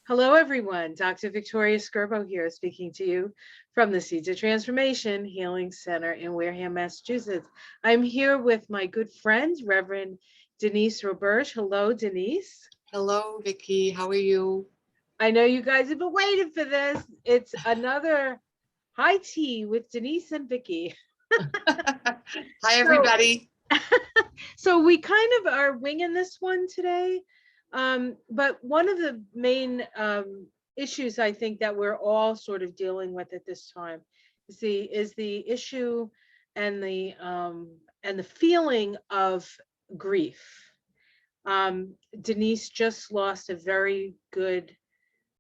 Hello, everyone. Dr. Victoria Skirbo here, speaking to you from the Seeds of Transformation Healing Center in Wareham, Massachusetts. I'm here with my good friend, Reverend Denise Roberge. Hello, Denise. Hello, Vicki. How are you? I know you guys have been waiting for this. It's another high tea with Denise and Vicki. Hi, So, everybody. so we kind of are winging this one today. But one of the main issues I think that we're all sort of dealing with at this time is the issue and the feeling of grief. Denise just lost a very good,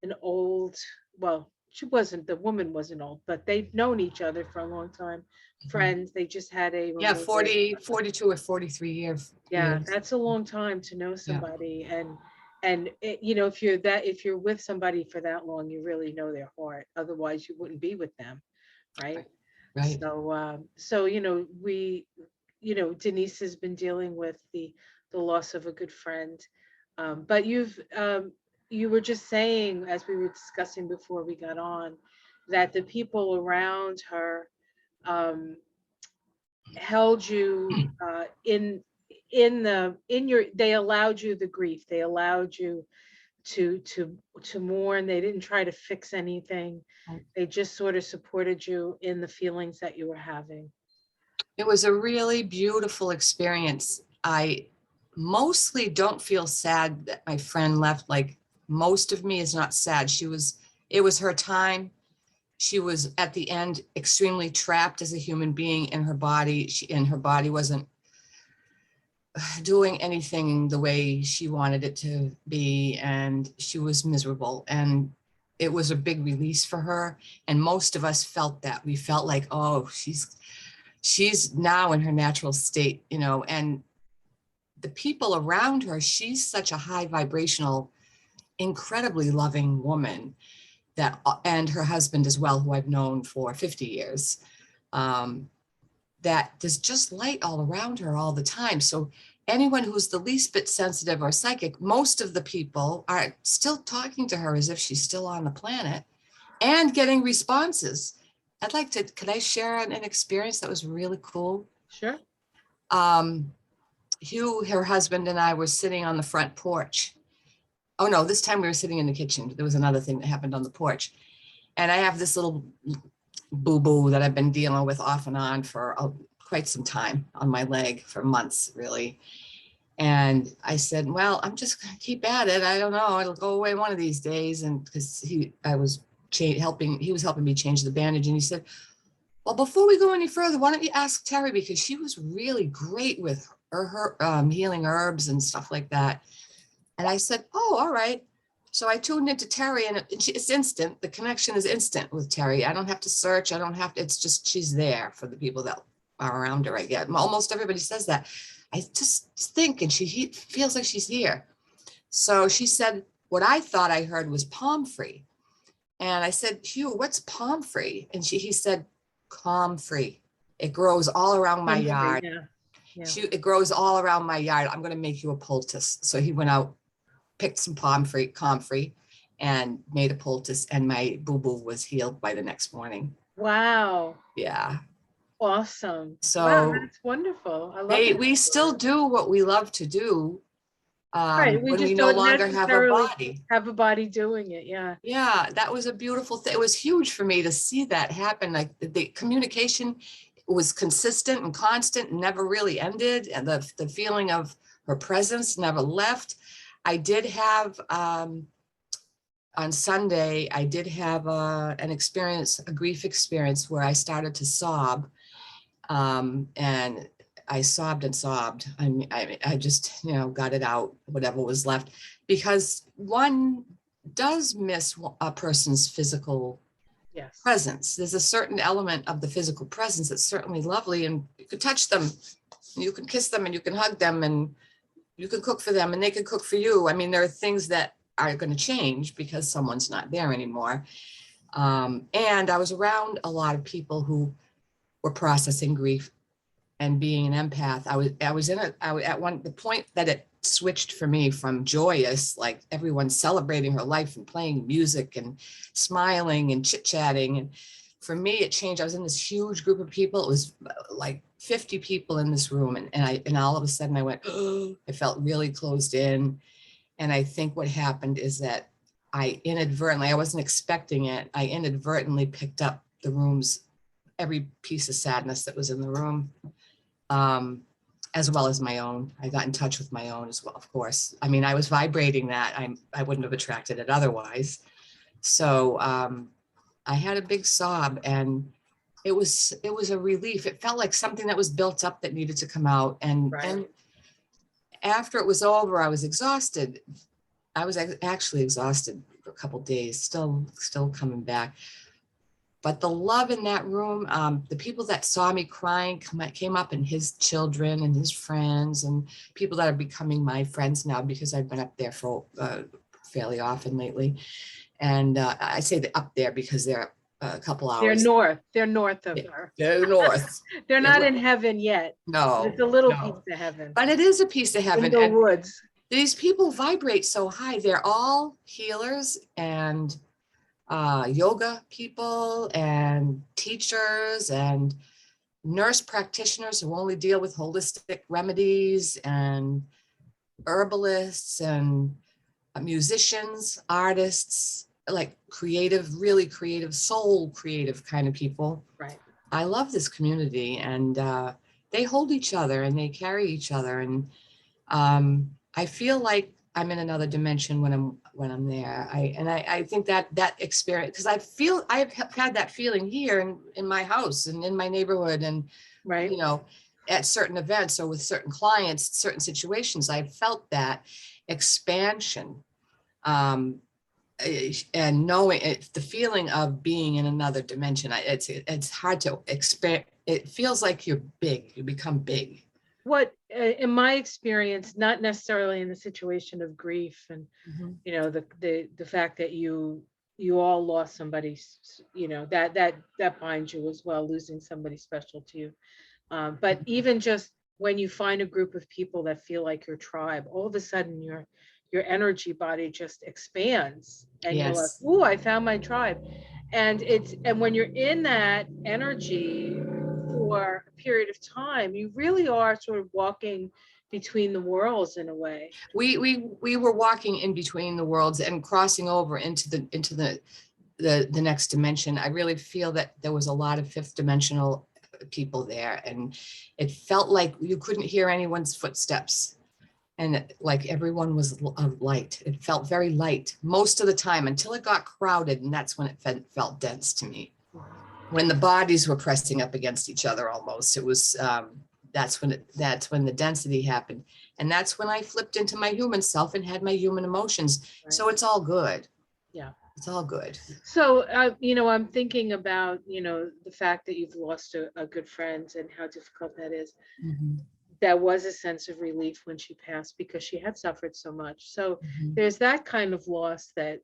an old, well, the woman wasn't old, but they've known each other for a long time. Friends, they just had a Yeah, memorial. 42 or 43 years. Yeah, that's a long time to know Yeah, somebody, and if you're with somebody for that long, you really know their heart. Otherwise, you wouldn't be with them, right? right. Right. So Denise has been dealing with the loss of a good friend, but you were just saying, as we were discussing before we got on, that the people around her um, held you in your they allowed you the grief, they allowed you to mourn, they didn't try to fix anything, they just sort of supported you in the feelings that you were having. It was a really beautiful experience. I mostly don't feel sad that my friend left. Like, most of me is not sad. It was her time. She was at the end extremely trapped as a human being in her body. And her body wasn't doing anything the way she wanted it to be, and she was miserable, and it was a big release for her. And most of us felt that. We felt like, oh, she's now in her natural state, and the people around her, she's such a high vibrational, incredibly loving woman, that, and her husband as well, who I've known for 50 years, that there's just light all around her all the time. So anyone who's the least bit sensitive or psychic, most of the people are still talking to her as if she's still on the planet and getting responses. Could I share an experience that was really cool? Sure. Hugh, her husband, and I were sitting on the front porch. Oh no, this time we were sitting in the kitchen. There was another thing that happened on the porch. And I have this little boo-boo that I've been dealing with off and on for quite some time on my leg, for months, really. And I said, well, I'm just going to keep at it. I don't know. It'll go away one of these days. And because he was helping me change the bandage. And he said, well, before we go any further, why don't you ask Terry? Because she was really great with her healing herbs and stuff like that. And I said, oh, all right. So I tuned into Terry, and it's instant. The connection is instant with Terry. I don't have to search. It's just, she's there for the people that are around her. I get almost everybody says that. I just think, and she feels like she's here. So she said, what I thought I heard was palm free. And I said, Hugh, what's palm free? And he said, calm free. It grows all around my yard. Yeah. Yeah. It grows all around my yard. I'm going to make you a poultice. So he went out, picked some comfrey, and made a poultice, and my boo-boo was healed by the next morning. Wow. Yeah. Awesome. So wow, that's wonderful. I love it. we still do what we love to do, Right. We when just we no don't longer have a necessarily body. have a body doing it. Yeah. Yeah, that was a beautiful thing. It was huge for me to see that happen. Like, the communication was consistent and constant, never really ended. And the feeling of her presence never left. I did have, on Sunday, I did have an experience, a grief experience, where I started to sob. And I sobbed and sobbed. I just, got it out, whatever was left, because one does miss a person's physical Yes. presence. There's a certain element of the physical presence that's certainly lovely, and you can touch them, you can kiss them, and you can hug them, and you can cook for them, and they can cook for you. I mean, there are things that are going to change because someone's not there anymore. And I was around a lot of people who were processing grief, and being an empath. I was at the point that it switched for me from joyous, like everyone celebrating her life and playing music and smiling and chit-chatting. And for me, it changed. I was in this huge group of people. It was like 50 people in this room. And all of a sudden I went, oh, I felt really closed in. And I think what happened is that I wasn't expecting it. I inadvertently picked up the room's every piece of sadness that was in the room, as well as my own. I got in touch with my own as well, of course. I mean, I was vibrating that. I wouldn't have attracted it otherwise. So I had a big sob, and it was a relief. It felt like something that was built up that needed to come out. And after it was over, I was exhausted. I was actually exhausted for a couple of days, still coming back. But the love in that room, the people that saw me crying came up, and his children and his friends and people that are becoming my friends now because I've been up there for fairly often lately. And I say they're up there because they're a couple hours. They're north of her. They're north. They're not in heaven yet. No. It's a little piece of heaven. But it is a piece of heaven. In the woods. These people vibrate so high. They're all healers and yoga people and teachers and nurse practitioners who only deal with holistic remedies and herbalists and musicians, artists, like creative, really creative, soul creative kind of people. Right. I love this community, and they hold each other and they carry each other. And I feel like I'm in another dimension when I'm there. I think that experience, because I've had that feeling here in my house and in my neighborhood, and you know, at certain events or with certain clients, certain situations, I've felt that expansion, and knowing it, the feeling of being in another dimension. It's hard to expand. It feels like you're big. You become big. What, in my experience, not necessarily in the situation of grief and, you know, the fact that you all lost somebody, you know, that binds you as well, losing somebody special to you. But even just when you find a group of people that feel like your tribe, all of a sudden your energy body just expands, and you're like, "Ooh, I found my tribe." And when you're in that energy for a period of time, you really are sort of walking between the worlds in a way. We were walking in between the worlds and crossing over into the next dimension. I really feel that there was a lot of fifth dimensional people there, and it felt like you couldn't hear anyone's footsteps, and like everyone was light. It felt very light most of the time until it got crowded, and that's when it felt dense to me. When the bodies were pressing up against each other, almost, it was that's when the density happened, and that's when I flipped into my human self and had my human emotions. So it's all good. Yeah, it's all good. So you know, I'm thinking about, you know, the fact that you've lost a good friend and how difficult that is. That was a sense of relief when she passed, because she had suffered so much. So there's that kind of loss that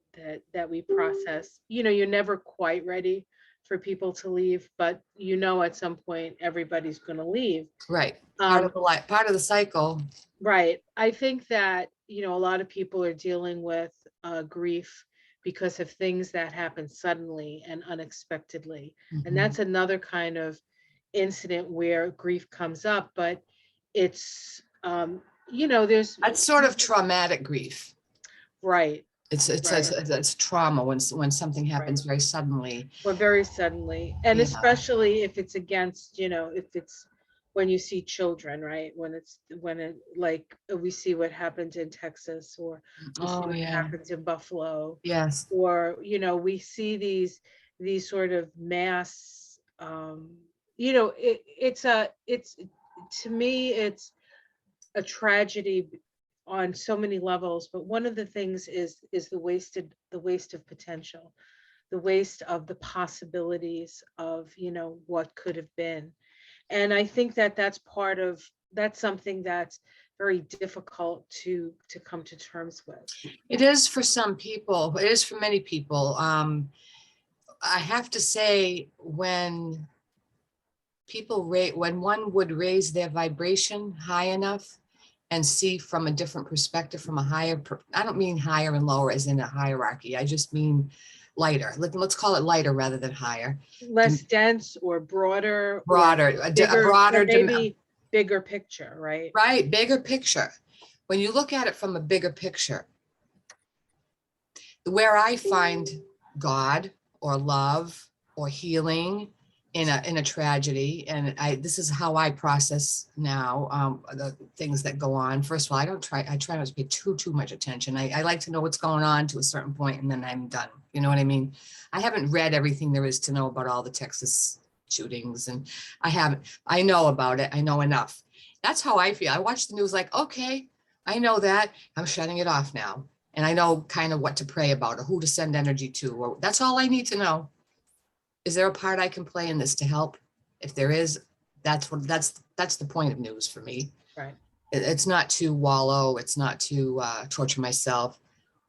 we process. You know, you're never quite ready for people to leave, but you know, at some point everybody's going to leave. Right. Part of the cycle. Right. I think that, you know, a lot of people are dealing with grief because of things that happen suddenly and unexpectedly. And that's another kind of incident where grief comes up, but it's, you know, that's sort of traumatic grief. Right. It's trauma when something happens very suddenly. Well, very suddenly, and especially if it's against, you know, if it's when you see children, right? When it, like we see what happened in Texas, or we see what happens in Buffalo. Yes. Or, you know, we see these sort of mass, you know, it's to me, it's a tragedy on so many levels. But one of the things is the waste of potential, the waste of the possibilities of, you know, what could have been. And I think that that's something that's very difficult to come to terms with. It is for some people. It is for many people. I have to say, when one would raise their vibration high enough and see from a different perspective, from a higher, I don't mean higher and lower as in a hierarchy. I just mean lighter. Let's call it lighter rather than higher. Less dense or broader. Broader, Or a bigger, broader, or maybe bigger picture, right? right? Bigger picture. When you look at it from a bigger picture, where I find God or love or healing in a tragedy, and this is how I process now the things that go on. First of all, I try not to pay too much attention. I like to know what's going on to a certain point, and then I'm done. You know what I mean? I haven't read everything there is to know about all the Texas shootings, and I know about it. I know enough. That's how I feel. I watch the news like, okay, I know that. I'm shutting it off now. And I know kind of what to pray about or who to send energy to, or that's all I need to know. Is there a part I can play in this to help? If there is, that's the point of news for me. Right. It's not to wallow. It's not to torture myself,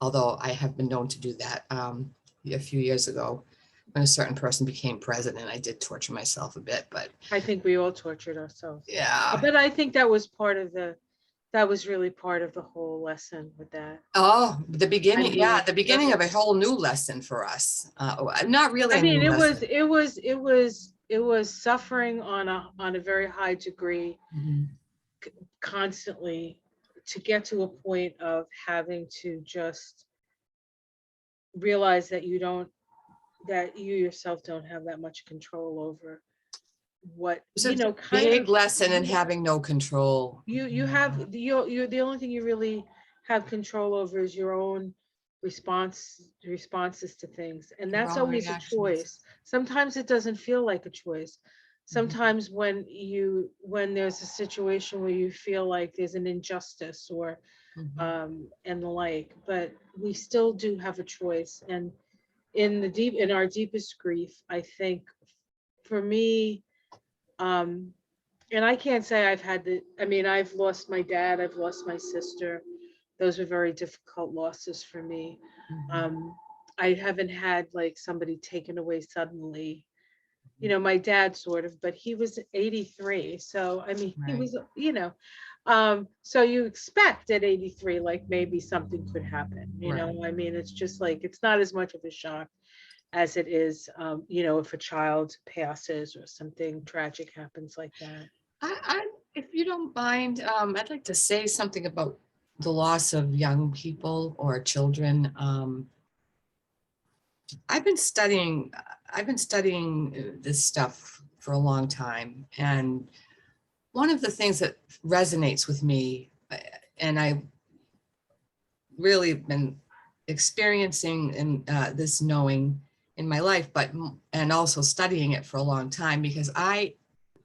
although I have been known to do that a few years ago when a certain person became president. I did torture myself a bit, but I think we all tortured ourselves. yeah. But I think that was really part of the whole lesson with that. Oh, the beginning. I mean, Yeah, the beginning of a whole new lesson for us. Not really I a mean, new lesson. it was suffering on a very high degree, Mhm. constantly, to get to a point of having to just realize that you yourself don't have that much control over what, It's you a know, kind big of lesson in having no control. you have you the only thing you really have control over is your own responses to things, and Your that's own always a reactions. choice. Sometimes it doesn't feel like a choice. Mhm. Sometimes when there's a situation where you feel like there's an injustice or Mhm. and the like, but we still do have a choice. And in our deepest grief, I think, for me, um and I can't say I mean, I've lost my dad, I've lost my sister. Those were very difficult losses for me. Mhm. Um, I haven't had like somebody taken away suddenly. You know, my dad sort of, but he was 83. So, I mean, he Right, was, so you expect at 83, like maybe something could happen, right. I mean, it's just like, it's not as much of a shock as it is, if a child passes or something tragic happens like that. If you don't mind, I'd like to say something about the loss of young people or children. I've been studying, this stuff for a long time, and one of the things that resonates with me, and I really been experiencing in this knowing in my life, and also studying it for a long time, because I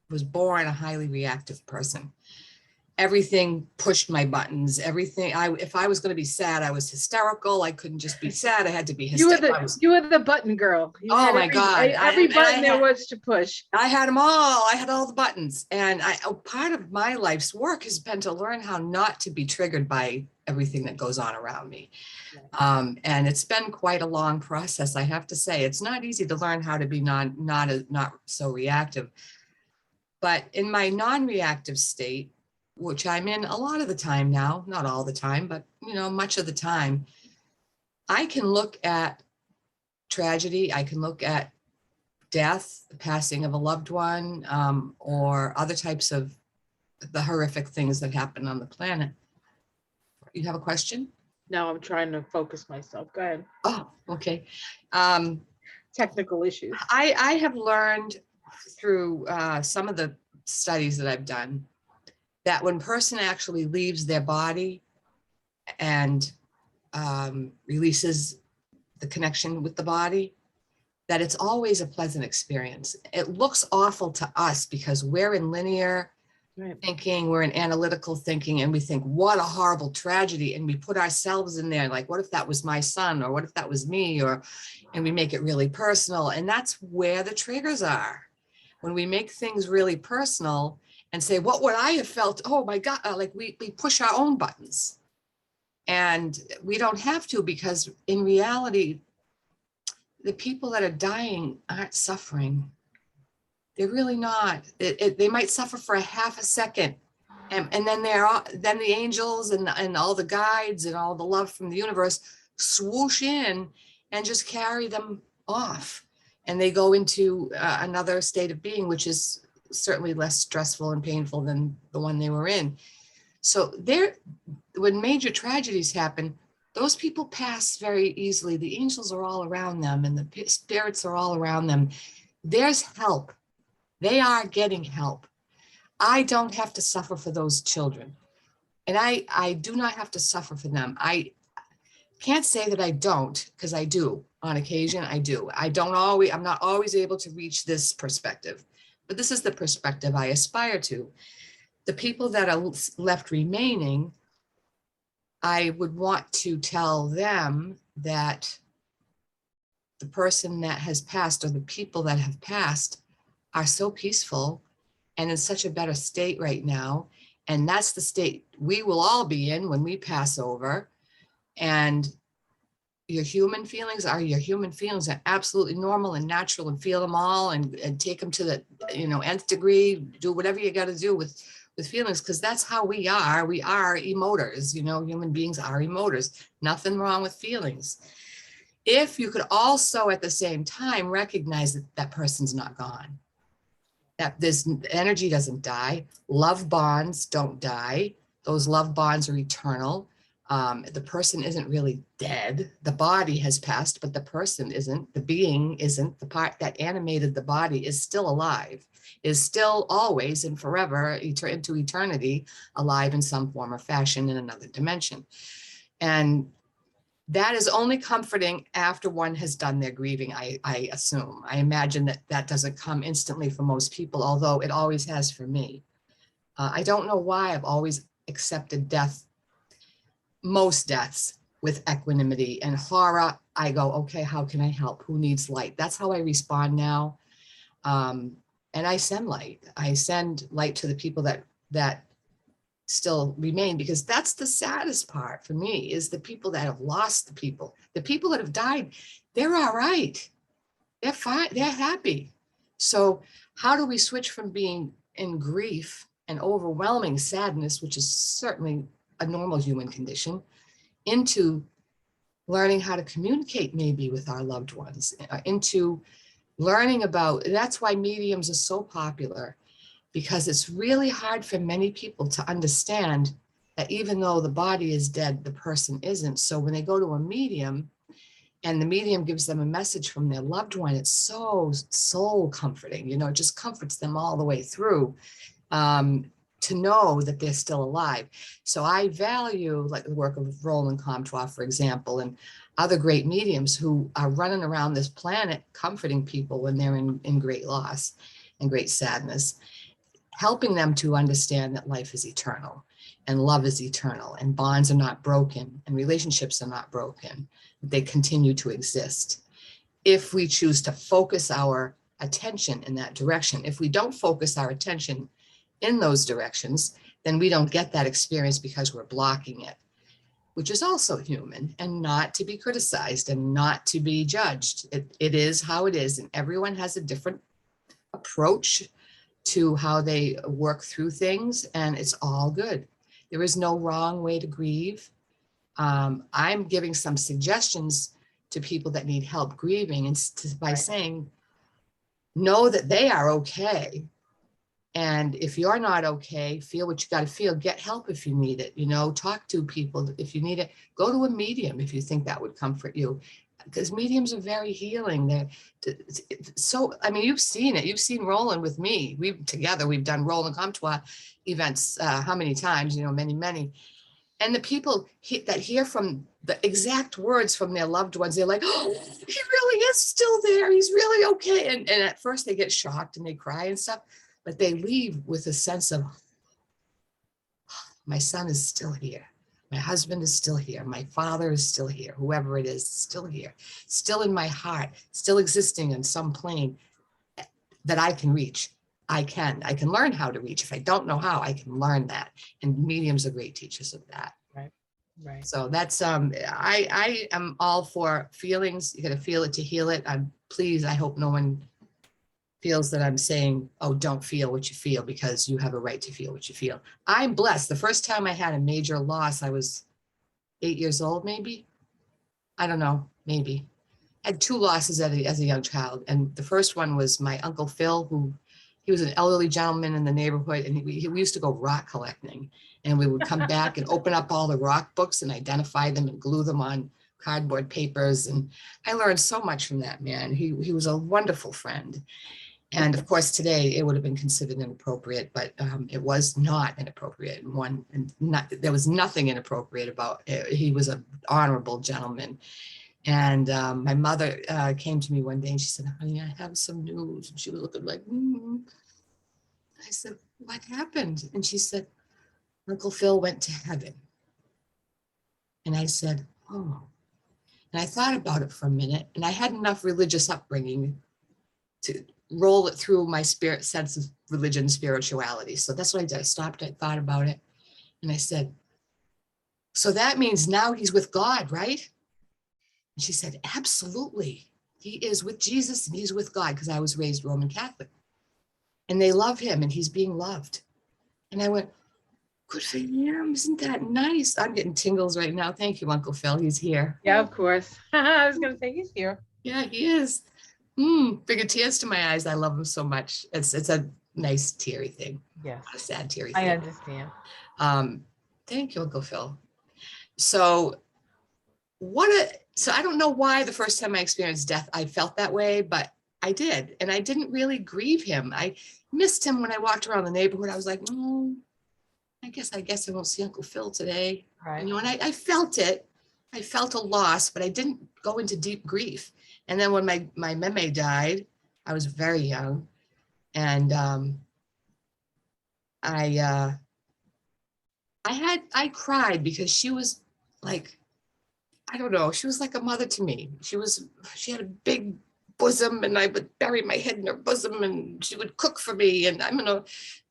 was born a highly reactive person. Everything pushed my buttons. Everything. If I was going to be sad, I was hysterical. I couldn't just be sad. I had to be You were hysterical. the you were the button girl. You Oh had my God. every button there was to push. I had them all. I had all the buttons. And part of my life's work has been to learn how not to be triggered by everything that goes on around me. And it's been quite a long process, I have to say. It's not easy to learn how to be not so reactive. But in my non-reactive state, which I'm in a lot of the time now, not all the time, but much of the time, I can look at tragedy. I can look at death, the passing of a loved one, or other types of the horrific things that happen on the planet. You have a question? No, I'm trying to focus myself. Go ahead. Oh, okay. Technical issues. I have learned through some of the studies that I've done that when a person actually leaves their body and releases the connection with the body, that it's always a pleasant experience. It looks awful to us because we're in linear thinking, we're in analytical thinking, and we think, what a horrible tragedy. And we put ourselves in there, like, what if that was my son? Or what if that was me? And we make it really personal. And that's where the triggers are. When we make things really personal and say, what would I have felt? Oh my God, like we push our own buttons. And we don't have to, because in reality, the people that are dying aren't suffering. They're really not. They might suffer for a half a second, And then then the angels and all the guides and all the love from the universe swoosh in and just carry them off. And they go into another state of being, which is certainly less stressful and painful than the one they were in. So when major tragedies happen, those people pass very easily. The angels are all around them and the spirits are all around them. There's help. They are getting help. I don't have to suffer for those children. And I do not have to suffer for them. I can't say that I don't, because I do. On occasion, I do. I'm not always able to reach this perspective, but this is the perspective I aspire to. The people that are left remaining, I would want to tell them that the person that has passed or the people that have passed are so peaceful and in such a better state right now. And that's the state we will all be in when we pass over. And your human feelings are absolutely normal and natural, and feel them all and take them to the nth degree. Do whatever you got to do with feelings, because that's how we are. We are emoters. Human beings are emoters. Nothing wrong with feelings. If you could also at the same time recognize that that person's not gone, that this energy doesn't die, love bonds don't die. Those love bonds are eternal. The person isn't really dead. The body has passed, but the person isn't. The being isn't. The part that animated the body is still alive, is still always and forever into eternity, alive in some form or fashion in another dimension. And that is only comforting after one has done their grieving, I assume. I imagine that doesn't come instantly for most people, although it always has for me. I don't know why I've always accepted most deaths with equanimity. And horror, I go, okay, how can I help? Who needs light? That's how I respond now. And I send light. I send light to the people that still remain, because that's the saddest part for me, is the people that have lost the people that have died. They're all right. They're fine. They're happy. So how do we switch from being in grief and overwhelming sadness, which is certainly a normal human condition, into learning how to communicate maybe with our loved ones, into learning about, that's why mediums are so popular, because it's really hard for many people to understand that even though the body is dead, the person isn't. So when they go to a medium and the medium gives them a message from their loved one, it's so soul comforting, it just comforts them all the way through, to know that they're still alive. So I value like the work of Roland Comtois, for example, and other great mediums who are running around this planet comforting people when they're in great loss and great sadness, helping them to understand that life is eternal and love is eternal and bonds are not broken and relationships are not broken. They continue to exist if we choose to focus our attention in that direction. If we don't focus our attention in those directions, then we don't get that experience because we're blocking it, which is also human and not to be criticized and not to be judged. It is how it is, and everyone has a different approach to how they work through things, and it's all good. There is no wrong way to grieve. I'm giving some suggestions to people that need help grieving, and by saying, know that they are okay. And if you're not okay, feel what you got to feel, get help if you need it, talk to people if you need it, go to a medium if you think that would comfort you, because mediums are very healing. You've seen it. You've seen Roland with me. We've done Roland Comtois events how many times, many. And the people that hear from the exact words from their loved ones, they're like, oh, he really is still there. He's really okay. And at first they get shocked and they cry and stuff, but they leave with a sense of, my son is still here. My husband is still here. My father is still here. Whoever it is, still here, still in my heart, still existing in some plane that I can reach. I can learn how to reach. If I don't know how, I can learn that. And mediums are great teachers of that. Right. So that's, I am all for feelings. You got to feel it to heal it. I hope no one feels that I'm saying, oh, don't feel what you feel because you have a right to feel what you feel. I'm blessed. The first time I had a major loss, I was 8 years old, maybe. I don't know, maybe. I had two losses as a young child. And the first one was my Uncle Phil, who he was an elderly gentleman in the neighborhood. And we used to go rock collecting. And we would come back and open up all the rock books and identify them and glue them on cardboard papers. And I learned so much from that man. He was a wonderful friend. And of course, today it would have been considered inappropriate, but it was not inappropriate. There was nothing inappropriate about it. He was an honorable gentleman. And my mother came to me one day and she said, honey, I have some news. And she was looking like, I said, what happened? And she said, Uncle Phil went to heaven. And I said, oh. And I thought about it for a minute, and I had enough religious upbringing to roll it through my spirit sense of religion and spirituality. So that's what I did. I stopped, I thought about it, and I said, so that means now he's with God, right? And she said, absolutely. He is with Jesus and he's with God, because I was raised Roman Catholic. And they love him and he's being loved. And I went, good for him. Isn't that nice? I'm getting tingles right now. Thank you, Uncle Phil. He's here. Yeah, of course. I was going to say he's here. Yeah, he is. Bring tears to my eyes. I love him so much. It's a nice teary thing. Yes. Not a sad teary I thing. understand. Thank you, Uncle Phil. So I don't know why the first time I experienced death, I felt that way, but I did. And I didn't really grieve him. I missed him when I walked around the neighborhood. I was like, I guess I won't see Uncle Phil today. Right. You know, and I felt it. I felt a loss, but I didn't go into deep grief. And then when my meme died, I was very young. And I cried because she was like, I don't know, she was like a mother to me. She had a big bosom, and I would bury my head in her bosom, and she would cook for me. And I'm gonna,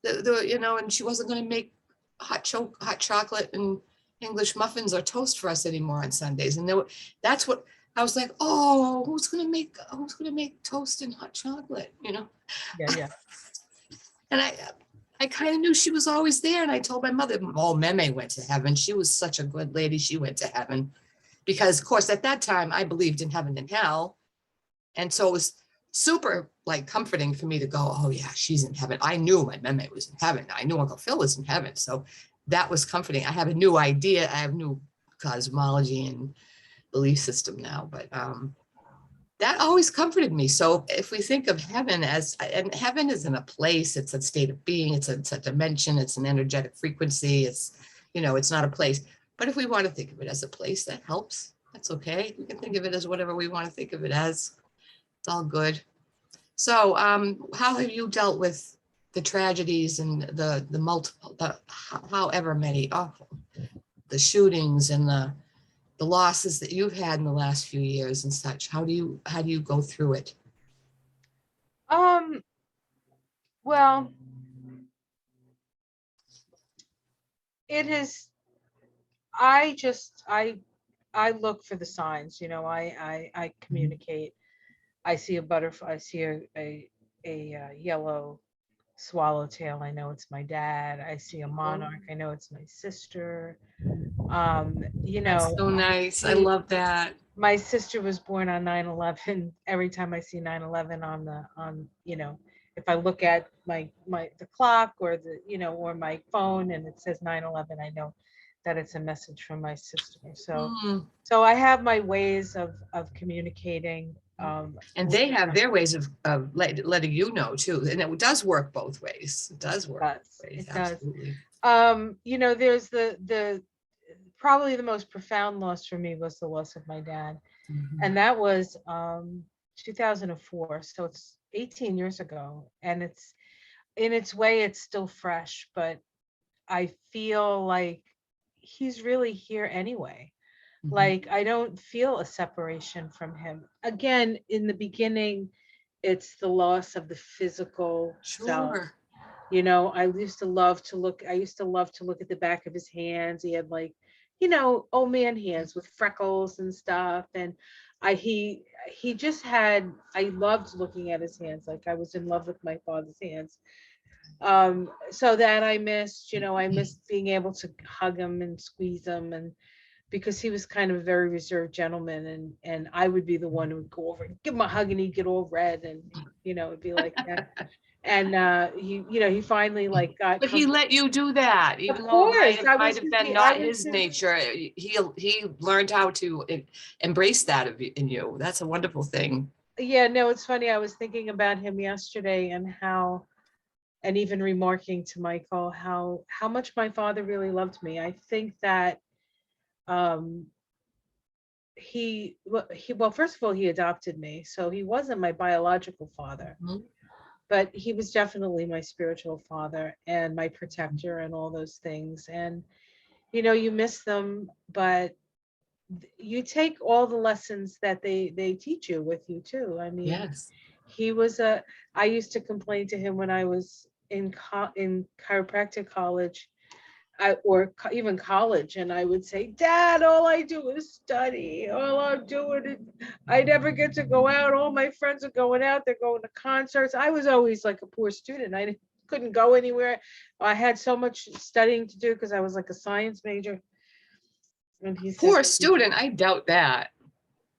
and she wasn't gonna make hot chocolate and English muffins or toast for us anymore on Sundays. And that's what I was like, oh, who's gonna make toast and hot chocolate, Yeah. And I kind of knew she was always there. And I told my mother, oh, Meme went to heaven. She was such a good lady. She went to heaven. Because, of course, at that time, I believed in heaven and hell. And so it was super comforting for me to go, oh, yeah, she's in heaven. I knew my Meme was in heaven. I knew Uncle Phil was in heaven. So that was comforting. I have a new idea. I have new cosmology and belief system now. But that always comforted me. So if we think of heaven and heaven isn't a place, it's a state of being, it's a dimension, it's an energetic frequency, it's not a place. But if we want to think of it as a place, that helps. That's okay. We can think of it as whatever we want to think of it as. It's all good. So how have you dealt with the tragedies and the multiple, however many awful, the shootings and the losses that you've had in the last few years and such? How do you go through it? Well, it is, I look for the signs, I communicate. I see a butterfly, I see a yellow swallowtail, I know it's my dad. I see a monarch, I know it's my sister. That's so nice. I love that. My sister was born on 9/11. Every time I see 9/11 if I look at the clock or or my phone and it says 9/11, I know that it's a message from my sister. So I have my ways of communicating. And they have their ways of letting you know too. And it does work both ways. It does work both ways. It does. Absolutely. There's the probably the most profound loss for me was the loss of my dad. Mm-hmm. And that was 2004. So it's 18 years ago. And it's, in its way, it's still fresh, but I feel like he's really here anyway. Mm-hmm. Like, I don't feel a separation from him. Again, in the beginning, it's the loss of the physical self. I used to love to look at the back of his hands. He had old man hands with freckles and stuff. And I he just had, I loved looking at his hands, like I was in love with my father's hands. So that I missed, I missed being able to hug him and squeeze him, and because he was kind of a very reserved gentleman, and I would be the one who would go over and give him a hug, and he'd get all red, and it'd be like that. And he finally like got But he let you do that, of even though it course, might have been I not was his his, nature. He learned how to embrace that in you. That's a wonderful thing. yeah, no, it's funny. I was thinking about him yesterday, and how, and even remarking to Michael how much my father really loved me. I think that um well, first of all, he adopted me, so he wasn't my biological father, Mhm. but he was definitely my spiritual father and my protector and all those things. And you miss them, but you take all the lessons that they teach you with you too. I mean, Yes. he was a I used to complain to him when I was in chiropractic college, even college, and I would say, Dad, all I do is study. All I'm doing is, I never get to go out. All my friends are going out. They're going to concerts. I was always like a poor student. Couldn't go anywhere. I had so much studying to do because I was like a science major. And he said, Poor student, I doubt that.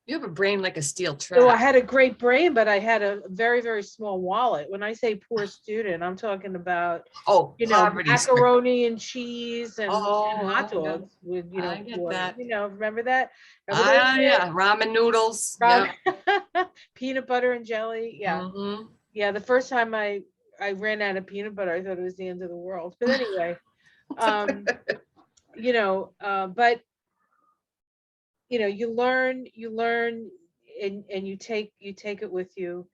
You have a brain like a steel "Oh, I trap. had a great brain, but I had a very, very small wallet." When I say poor student, I'm talking about, Oh, poverty stricken. macaroni and cheese and hot Oh, yeah, dogs with, I get water. that. Remember that? Remember those Ah, days? yeah, ramen noodles. Ramen- Yeah. Peanut butter and jelly. Yeah. Hmm. Yeah. The first time I ran out of peanut butter, I thought it was the end of the world. But anyway, um, but you learn, and you take it with you,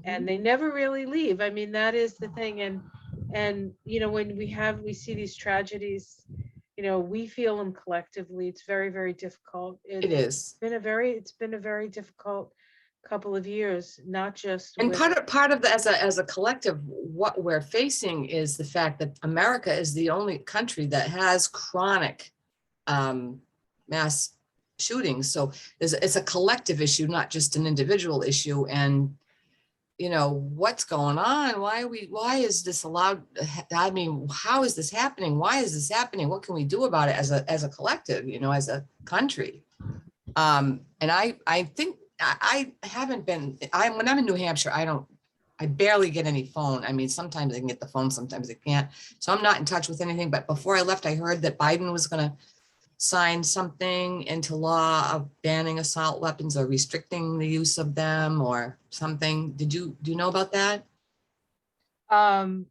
and Hmm. they never really leave. I mean, that is the thing. And when we see these tragedies, we feel them collectively. It's very, very difficult. It is. It's been a very difficult couple of years, not just And with. part of the as a collective, what we're facing is the fact that America is the only country that has chronic mass shootings. So it's a collective issue, not just an individual issue. And what's going on? Why is this allowed? I mean, how is this happening? Why is this happening? What can we do about it as a collective, as a country? And I think I haven't been, when I'm in New Hampshire, I barely get any phone. I mean, sometimes I can get the phone, sometimes I can't. So I'm not in touch with anything. But before I left, I heard that Biden was going to sign something into law of banning assault weapons or restricting the use of them or something. Do you know about that? um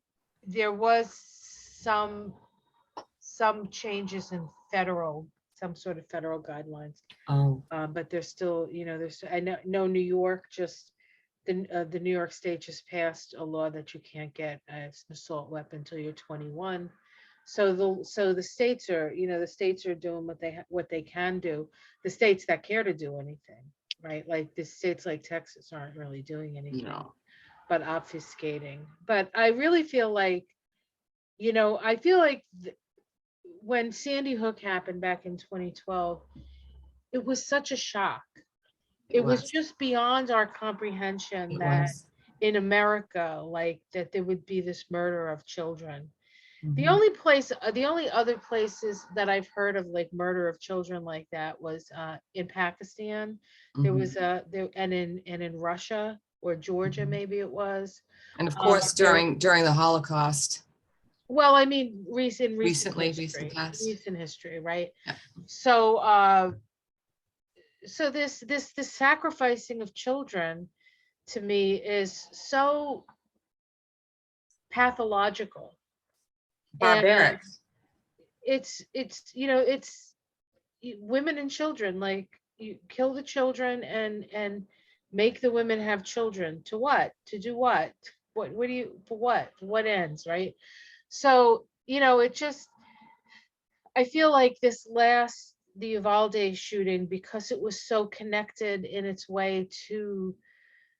there was some some changes in some sort of federal guidelines. Oh, But there's still, I know New York just, the New York State just passed a law that you can't get an assault weapon until you're 21. So the states are doing what they can do. The states that care to do anything, right? Like the states like Texas aren't really doing anything no. but obfuscating. But I really feel like, I feel like when Sandy Hook happened back in 2012, it was such a shock. It It was was. just beyond our comprehension It that was. in America, like that there would be this murder of children. Mhm, The only other places that I've heard of like murder of children like that was in Pakistan. There was mhm, there and in Russia or Georgia, mhm. maybe it was. And of course, There, during the Holocaust, well, I mean, recent recent history, past. right? Yeah. So, this sacrificing of children to me is so pathological, and Barbaric. it's women and children, like you kill the children and make the women have children to what, to do what do you, for what ends, right? So it just, I feel like the Uvalde shooting, because it was so connected in its way to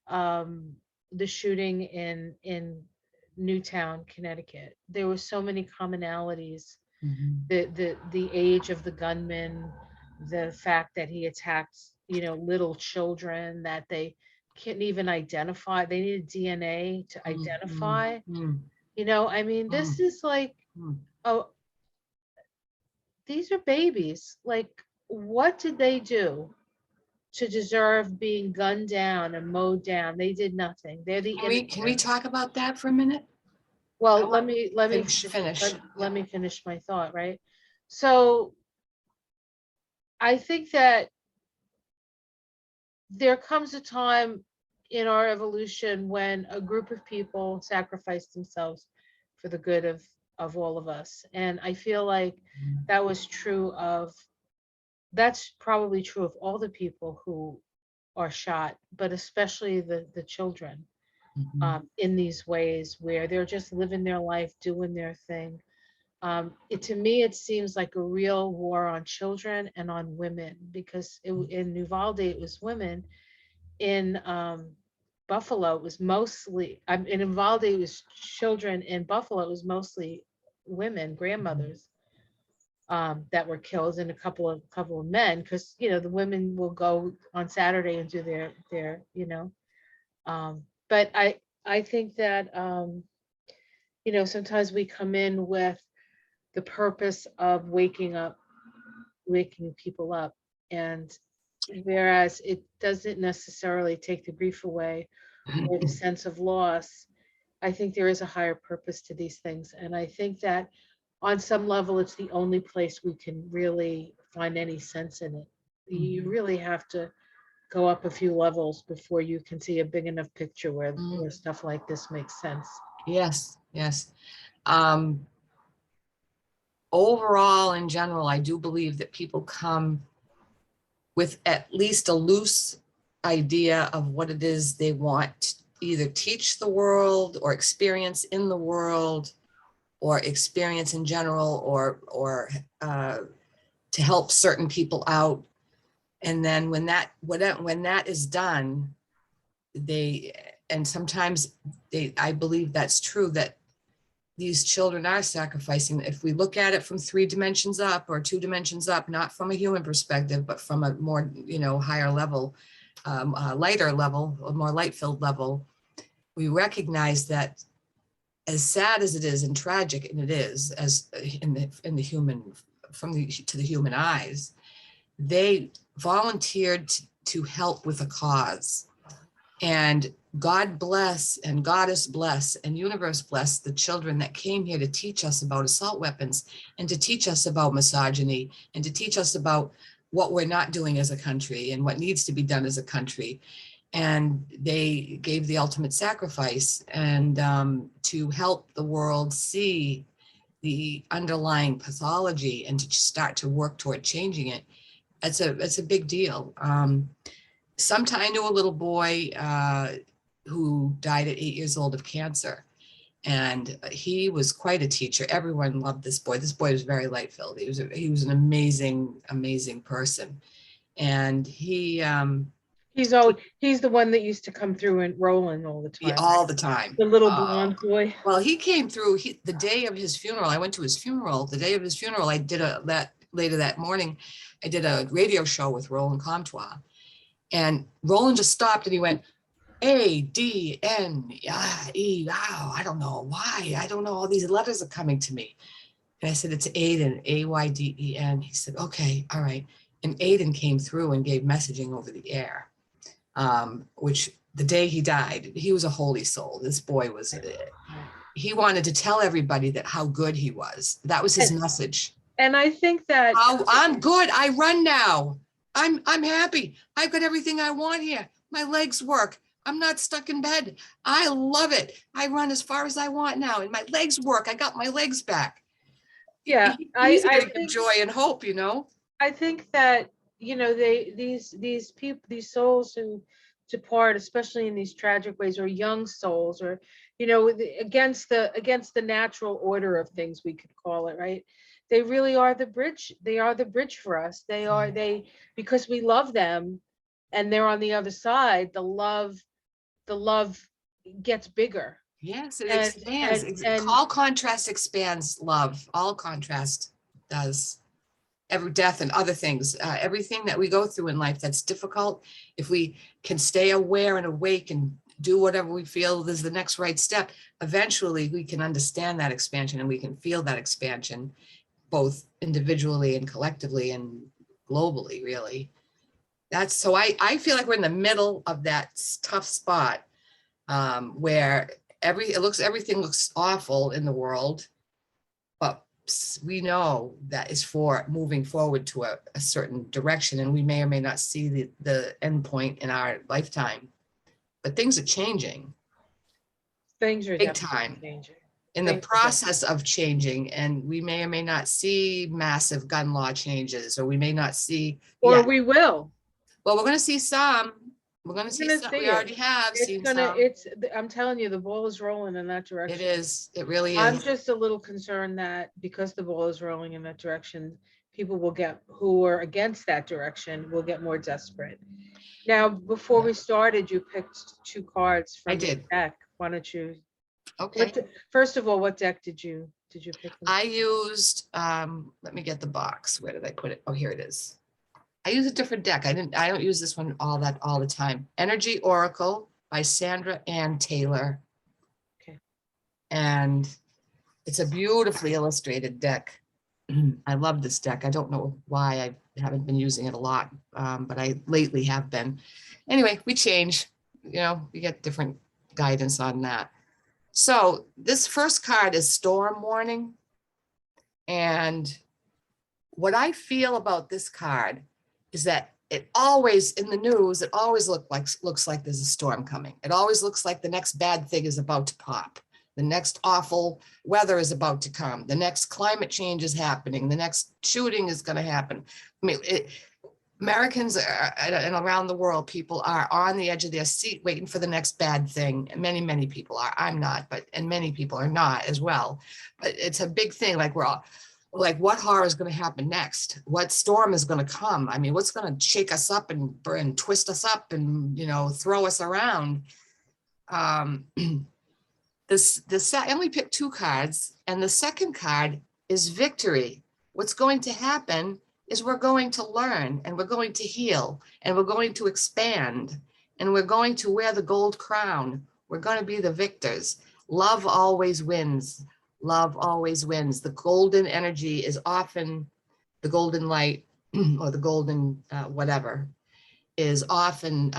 um, the shooting in Newtown, Connecticut. There were so many commonalities Mhm. the age of the gunman, the fact that he attacked, little children that they can't even identify. They needed DNA to Mm, mm, identify. mm, I mean, this mm, is like, mm. oh, these are babies. Like, what did they do to deserve being gunned down and mowed down? They did nothing. They're the Can we innocent. talk about that for a minute? I Well, let want me let me finish. let me finish my thought, right? So I think that there comes a time in our evolution when a group of people sacrifice themselves for the good of all of us. And I feel like that was true of that's probably true of all the people who are shot, but especially the children, Mhm. in these ways where they're just living their life, doing their thing. To me, it seems like a real war on children and on women, because in Uvalde it was women. In Buffalo it was mostly. In Uvalde it was children. In Buffalo it was mostly women, grandmothers, that were killed, and a couple of men, because the women will go on Saturday and do their. But I think that sometimes we come in with the purpose of waking people up, and whereas it doesn't necessarily take the grief away or the sense of loss, I think there is a higher purpose to these things, and I think that on some level it's the only place we can really find any sense in it. You Mhm. really have to go up a few levels before you can see a big enough picture where Mm. stuff like this makes sense. Yes, yes. Um, Overall, in general, I do believe that people come with at least a loose idea of what it is they want to either teach the world or experience in the world or experience in general or to help certain people out. And then when that is done, they and sometimes I believe that's true, that these children are sacrificing. If we look at it from 3 dimensions up or 2 dimensions up, not from a human perspective, but from a more, higher level, lighter level, a more light-filled level, we recognize that as sad as it is and tragic, and it is as in the human, to the human eyes, they volunteered to help with a cause. And God bless and Goddess bless and universe bless the children that came here to teach us about assault weapons and to teach us about misogyny and to teach us about what we're not doing as a country and what needs to be done as a country. And they gave the ultimate sacrifice and to help the world see the underlying pathology and to start to work toward changing it. It's a big deal. Sometime I knew a little boy who died at 8 years old of cancer. And he was quite a teacher. Everyone loved this boy. This boy was very light filled. He was an amazing, amazing person. And He's the one that used to come through and rolling all the he time, right? all the time. The little blonde boy. Well, he came through the day of his funeral. I went to his funeral. The day of his funeral, I did that later that morning. I did a radio show with Roland Comtois. And Roland just stopped and he went, A-D-N-E, wow, I don't know why. I don't know. All these letters are coming to me. And I said, it's Aiden, A-Y-D-E-N. He said, okay, all right. And Aiden came through and gave messaging over the air, which the day he died, he was a holy soul. This boy was, he wanted to tell everybody that how good he was. That was his And, message. and I think that Oh, I'm good. I run now. I'm happy. I've got everything I want here. My legs work. I'm not stuck in bed. I love it. I run as far as I want now, and my legs work. I got my legs back. yeah, He's here I to give think joy and hope. I think that these people, these souls who depart, especially in these tragic ways, are young souls, or against the natural order of things, we could call it, right? They really are the bridge. They are the bridge for us. They because we love them, and they're on the other side. The love gets bigger. Yes, it And, expands. and All contrast expands love. All contrast does. Every death and other things, everything that we go through in life that's difficult, if we can stay aware and awake and do whatever we feel is the next right step, eventually we can understand that expansion and we can feel that expansion, both individually and collectively and globally, really. That's so I feel like we're in the middle of that tough spot where everything looks awful in the world, but we know that is for moving forward to a certain direction, and we may or may not see the end point in our lifetime. But things are changing things are big definitely time changing. in the Things are definitely- process of changing, and we may or may not see massive gun law changes, or we may not see. Or Yeah, we will. well, we're going to see some. We're going to see gonna some. see We it. already have It's seen gonna, some. it's, I'm telling you, the ball is rolling in that It direction. is. It really I'm is. just a little concerned that because the ball is rolling in that direction, people will get, who are against that direction, will get more desperate. Now, before we started, you picked two cards I from your did. deck. Why don't you, Okay. first of all, what deck did you pick? From? I used, let me get the box. Where did I put it? Oh, here it is. I use a different deck. I don't use this one all the time. Energy Oracle by Sandra Ann Taylor. Okay. And it's a beautifully illustrated deck. I love this deck. I don't know why I haven't been using it a lot, but I lately have been. Anyway, we change, we get different guidance on that. So this first card is Storm Warning. And what I feel about this card is that it always, in the news, it always looks like there's a storm coming. It always looks like the next bad thing is about to pop. The next awful weather is about to come. The next climate change is happening. The next shooting is going to happen. I mean, Americans and around the world, people are on the edge of their seat waiting for the next bad thing. And many, many people are. I'm not, and many people are not as well. But it's a big thing. Like we're all like, what horror is going to happen next? What storm is going to come? I mean, what's going to shake us up and twist us up and, throw us around? I only picked two cards, and the second card is victory. What's going to happen is we're going to learn, and we're going to heal, and we're going to expand, and we're going to wear the gold crown. We're going to be the victors. Love always wins. Love always wins. The golden energy is often the golden light or the golden whatever is often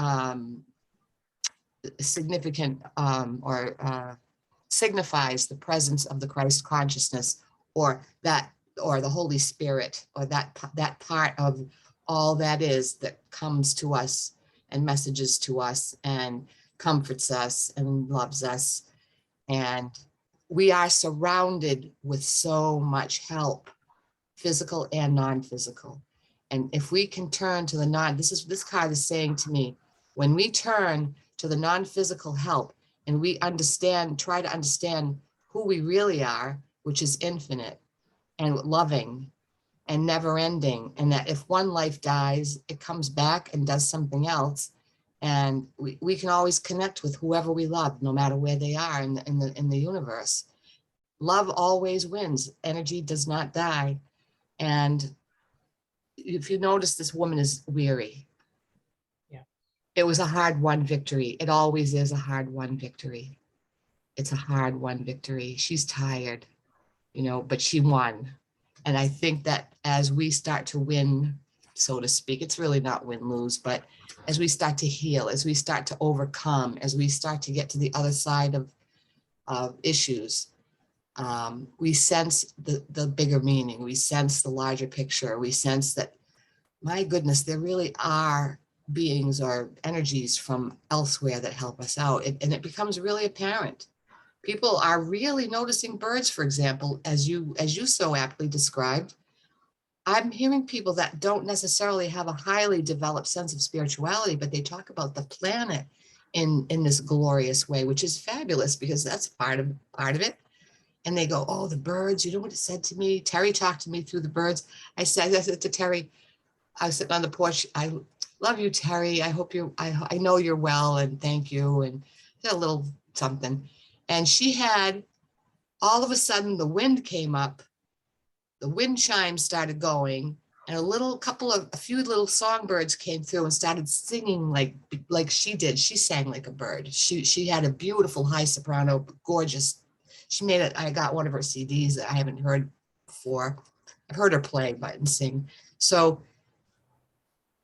significant or signifies the presence of the Christ consciousness or the Holy Spirit or that part of all that is that comes to us and messages to us and comforts us and loves us. And we are surrounded with so much help, physical and non-physical. And if we can turn to this card is saying to me, when we turn to the non-physical help and we try to understand who we really are, which is infinite and loving and never ending. And that if one life dies, it comes back and does something else. And we can always connect with whoever we love, no matter where they are in the universe. Love always wins. Energy does not die. And if you notice, this woman is weary. Yeah. It was a hard-won victory. It always is a hard-won victory. It's a hard-won victory. She's tired, but she won. And I think that as we start to win, so to speak, it's really not win-lose, but as we start to heal, as we start to overcome, as we start to get to the other side of issues, we sense the bigger meaning. We sense the larger picture. We sense that, my goodness, there really are beings or energies from elsewhere that help us out. And it becomes really apparent. People are really noticing birds, for example, as you so aptly described. I'm hearing people that don't necessarily have a highly developed sense of spirituality, but they talk about the planet in this glorious way, which is fabulous because that's part of it. And they go, oh, the birds, you know what it said to me? Terry talked to me through the birds. I said to Terry, I was sitting on the porch. I love you, Terry. I hope I know you're well and thank you. And a little something. And she had, all of a sudden, the wind came up, the wind chimes started going, and a few little songbirds came through and started singing like she did. She sang like a bird. She had a beautiful high soprano, gorgeous. She made it. I got one of her CDs that I haven't heard before. I've heard her play and sing. So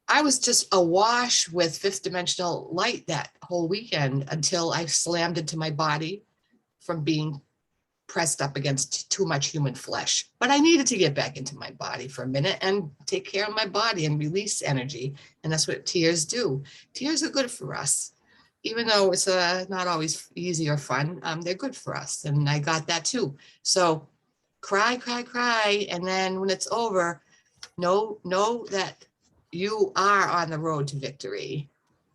I was just awash with fifth dimensional light that whole weekend until I slammed into my body from being pressed up against too much human flesh. But I needed to get back into my body for a minute and take care of my body and release energy. And that's what tears do. Tears are good for us. Even though it's not always easy or fun, they're good for us. And I got that too. So cry, cry, cry. And then when it's over, know that you are on the road to victory.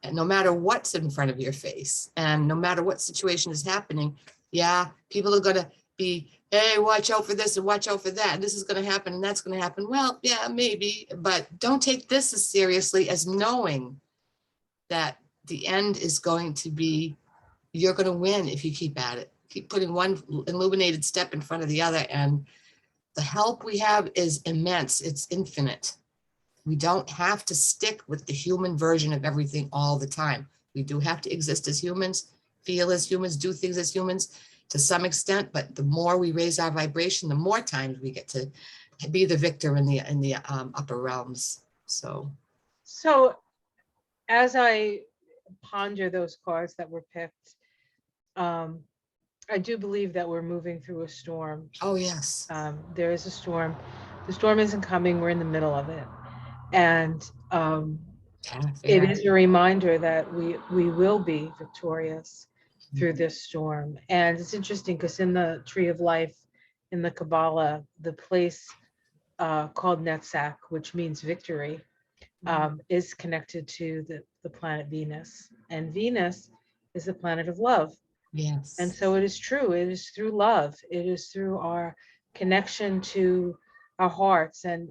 And no matter what's in front of your face and no matter what situation is happening, yeah, people are going to be, hey, watch out for this and watch out for that. And this is going to happen and that's going to happen. Well, yeah, maybe, but don't take this as seriously as knowing that the end is going to be, you're going to win if you keep at it. Keep putting one illuminated step in front of the other. And the help we have is immense. It's infinite. We don't have to stick with the human version of everything all the time. We do have to exist as humans, feel as humans, do things as humans to some extent, but the more we raise our vibration, the more times we get to be the victor in the upper realms. So as I ponder those cards that were picked, I do believe that we're moving through a storm. Oh, yes. There is a storm. The storm isn't coming. We're in the middle of it. And it is a reminder that we will be victorious through this storm. And it's interesting because in the Tree of Life, in the Kabbalah, the place called Netzach, which means victory, is connected to the planet Venus. And Venus is the planet of love. Yes. And so it is true. It is through love. It is through our connection to our hearts. And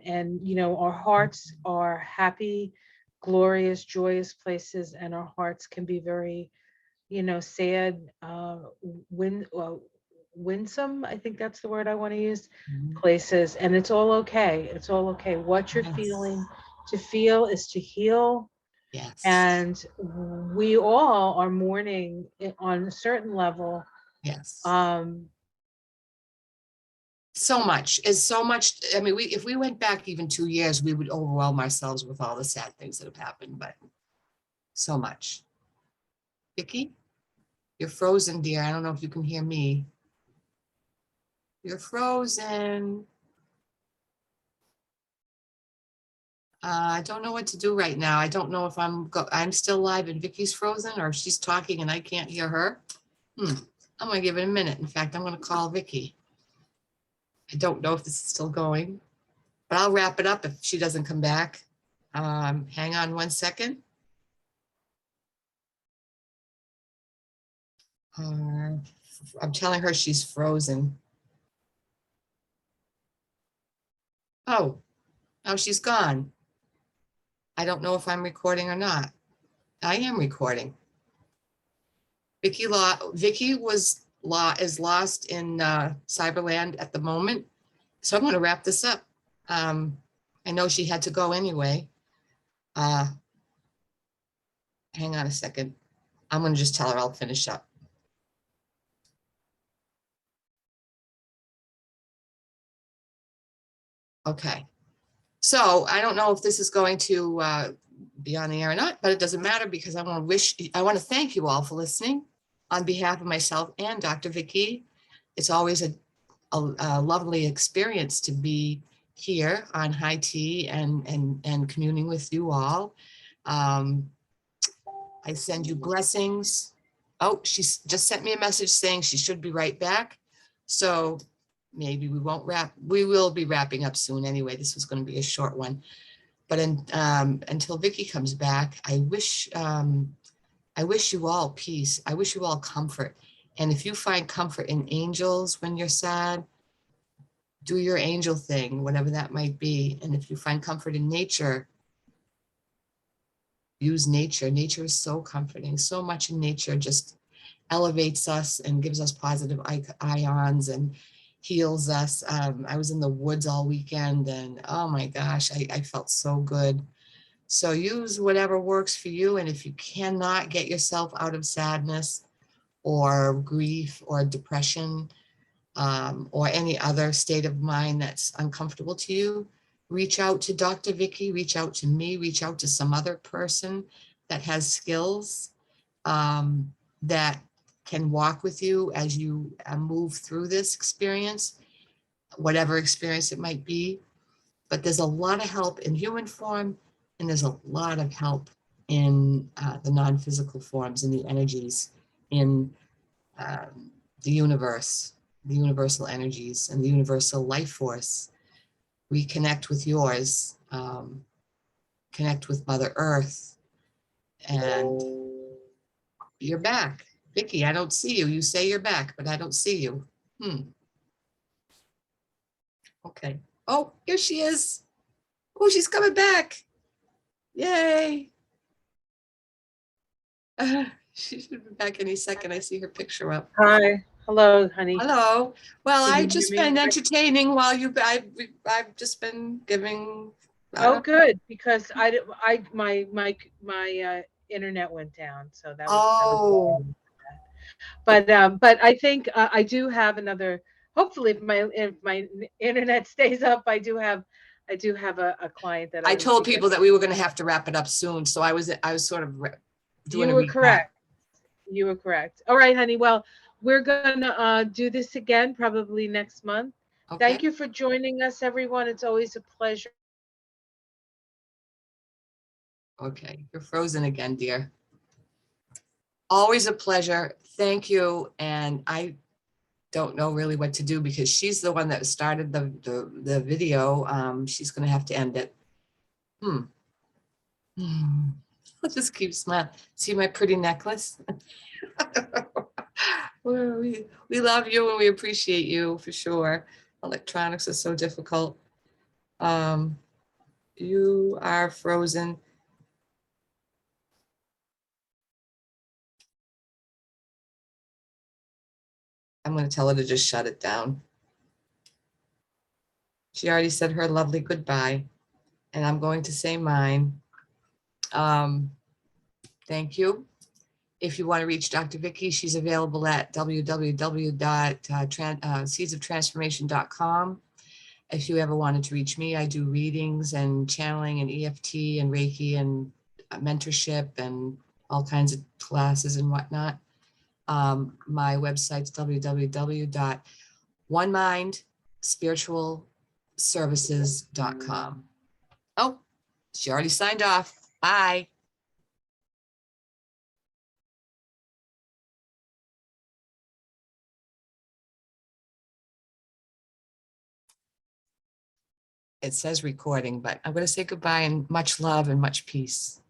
our hearts are happy, glorious, joyous places. And our hearts can be very, sad, winsome. I think that's the word I want to use, places. And it's all okay. It's all okay. What you're feeling, to feel is to heal. Yes. And we all are mourning on a certain level. Yes. So much. I mean, if we went back even 2 years, we would overwhelm ourselves with all the sad things that have happened, but so much. Vicki, you're frozen, dear. I don't know if you can hear me. You're frozen. I don't know what to do right now. I don't know if I'm still live and Vicki's frozen or if she's talking and I can't hear her. I'm going to give it a minute. In fact, I'm going to call Vicki. I don't know if this is still going, but I'll wrap it up if she doesn't come back. Hang on 1 second. I'm telling her she's frozen. Oh, she's gone. I don't know if I'm recording or not. I am recording. Vicki is lost in Cyberland at the moment. So I'm going to wrap this up. I know she had to go anyway. Hang on a second. I'm going to just tell her I'll finish up. Okay. So I don't know if this is going to be on the air or not, but it doesn't matter because I want to thank you all for listening on behalf of myself and Dr. Vicki. It's always a lovely experience to be here on High Tea and communing with you all. I send you blessings. Oh, she's just sent me a message saying she should be right back. So maybe we won't wrap. We will be wrapping up soon anyway. This was going to be a short one. But until Vicki comes back, I wish you all peace. I wish you all comfort. And if you find comfort in angels when you're sad, do your angel thing, whatever that might be. And if you find comfort in nature, use nature. Nature is so comforting, so much in nature. Just elevates us and gives us positive ions and heals us. I was in the woods all weekend and oh my gosh, I felt so good. So use whatever works for you. And if you cannot get yourself out of sadness or grief or depression, or any other state of mind that's uncomfortable to you, reach out to Dr. Vicki, reach out to me, reach out to some other person that has skills that can walk with you as you move through this experience, whatever experience it might be. But there's a lot of help in human form, and there's a lot of help in the non-physical forms, in the energies, in the universe, the universal energies, and the universal life force. Reconnect with yours, connect with Mother Earth, and you're back. Vicki, I don't see you. You say you're back, but I don't see you. Okay. Oh, here she is. Oh, she's coming back. Yay. She should be back any second. I see her picture up. Hi. Hello, honey. Hello. Well, Can you I've hear just me? been entertaining while I've just been giving. Oh, good, because my internet went down, so that was. Oh, But I think I do have another. Hopefully, if my internet stays up, I do have a client that I I would told people suggest. that we were going to have to wrap it up soon, so I was sort of doing You a were recap. correct. You were correct. All right, honey. Well, we're gonna do this again probably next month. Okay. Thank you for joining us, everyone. It's always a pleasure. Okay. You're frozen again, dear. Always a pleasure. Thank you. And I don't know really what to do because she's the one that started the video. She's going to have to end it. I'll just keep smiling. See my pretty necklace? Well, we love you and we appreciate you for sure. Electronics are so difficult. You are frozen. I'm going to tell her to just shut it down. She already said her lovely goodbye, and I'm going to say mine. Thank you. If you want to reach Dr. Vicki, she's available at www.seedsoftransformation.com. If you ever wanted to reach me, I do readings and channeling and EFT and Reiki and mentorship and all kinds of classes and whatnot. My website's www.onemindspiritualservices.com. Oh, she already signed off. Bye. It says recording, but I'm going to say goodbye and much love and much peace.